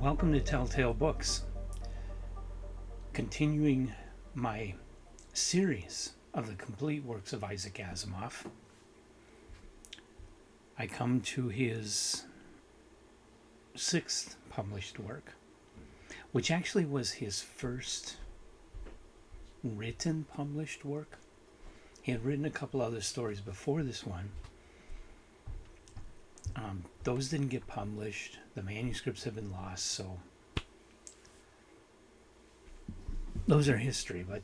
Welcome to Telltale Books, continuing my series of the complete works of Isaac Asimov. I come to his sixth published work, which actually was his first written published work. He had written a couple other stories before this one. Those didn't get published. The manuscripts have been lost, so those are history. But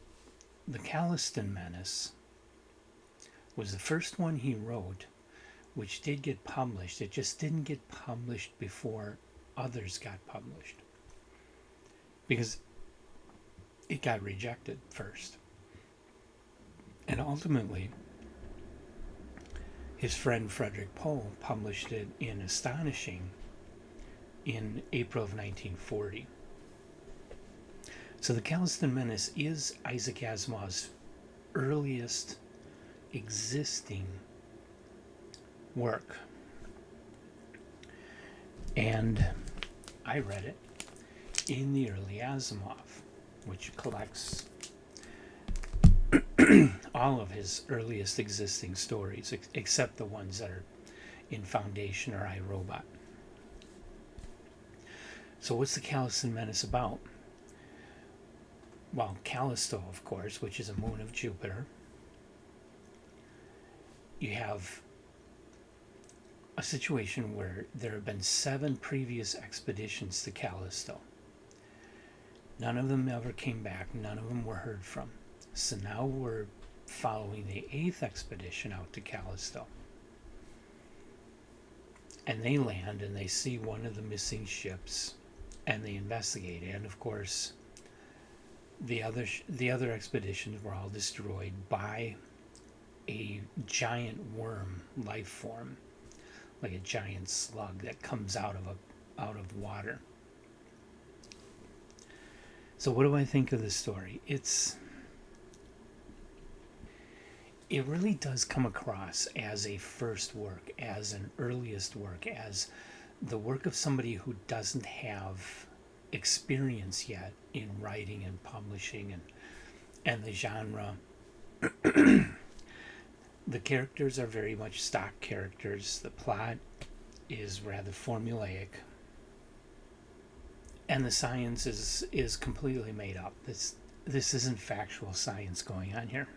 the Callistan Menace was the first one he wrote, which did get published. It just didn't get published before others got published, because it got rejected first. And ultimately, his friend Frederick Poe published it in Astonishing in April of 1940. So the Callistan Menace is Isaac Asimov's earliest existing work. And I read it in the early Asimov, which collects all of his earliest existing stories, except the ones that are in Foundation or iRobot. So what's the Callistan Menace about? Well, Callisto, of course, which is a moon of Jupiter. You have a situation where there have been 7 previous expeditions to Callisto. None of them ever came back. None of them were heard from. So now we're following the 8th expedition out to Callisto. And they land and they see one of the missing ships and they investigate. And of course, the other expeditions were all destroyed by a giant worm life form, like a giant slug that comes out of water. So what do I think of this story? It really does come across as a first work, as an earliest work, as the work of somebody who doesn't have experience yet in writing and publishing and the genre. The characters are very much stock characters. The plot is rather formulaic. And the science is completely made up. This isn't factual science going on here.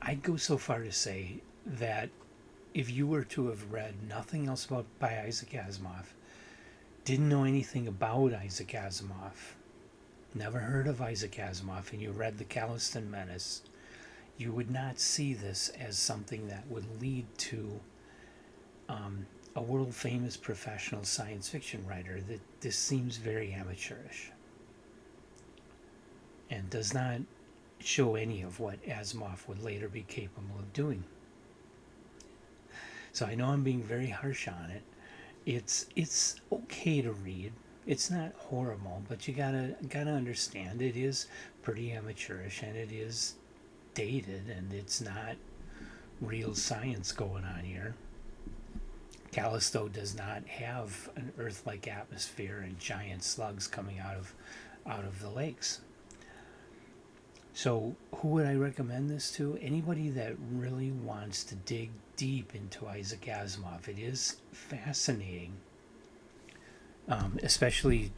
I'd go so far to say that if you were to have read nothing else by Isaac Asimov, didn't know anything about Isaac Asimov, never heard of Isaac Asimov, and you read the Callistan Menace, you would not see this as something that would lead to a world-famous professional science fiction writer. That this seems very amateurish and does not show any of what Asimov would later be capable of doing. So I know I'm being very harsh on it. It's okay to read. It's not horrible, but you gotta understand it is pretty amateurish and it is dated and it's not real science going on here. Callisto does not have an Earth-like atmosphere and giant slugs coming out of the lakes. So who would I recommend this to? Anybody that really wants to dig deep into Isaac Asimov. It is fascinating, especially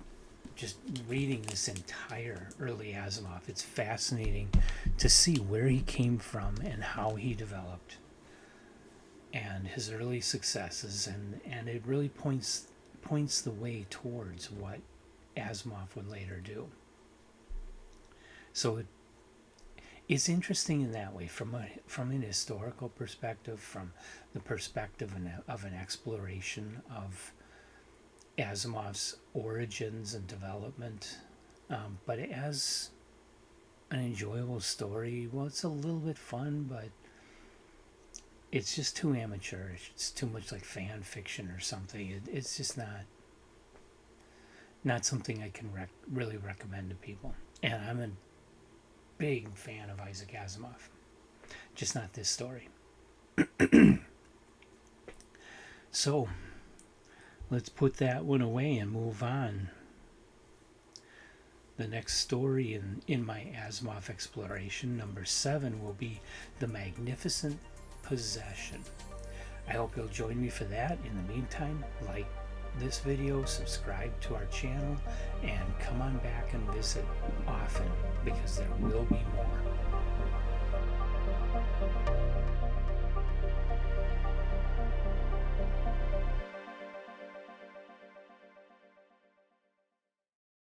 just reading this entire early Asimov. It's fascinating to see where he came from and how he developed and his early successes, and it really points the way towards what Asimov would later do. So it's interesting in that way, from an historical perspective, from the perspective of an exploration of Asimov's origins and development, but as an enjoyable story. Well, it's a little bit fun, but it's just too amateurish. It's too much like fan fiction or something. It's just not something I can really recommend to people. And I'm a big fan of Isaac Asimov, just not this story. So let's put that one away and move on. The next story in my Asimov exploration, number 7, will be The Magnificent Possession. I hope you'll join me for that. In the meantime, like this video, subscribe to our channel, and come on back and visit often, because there will be more.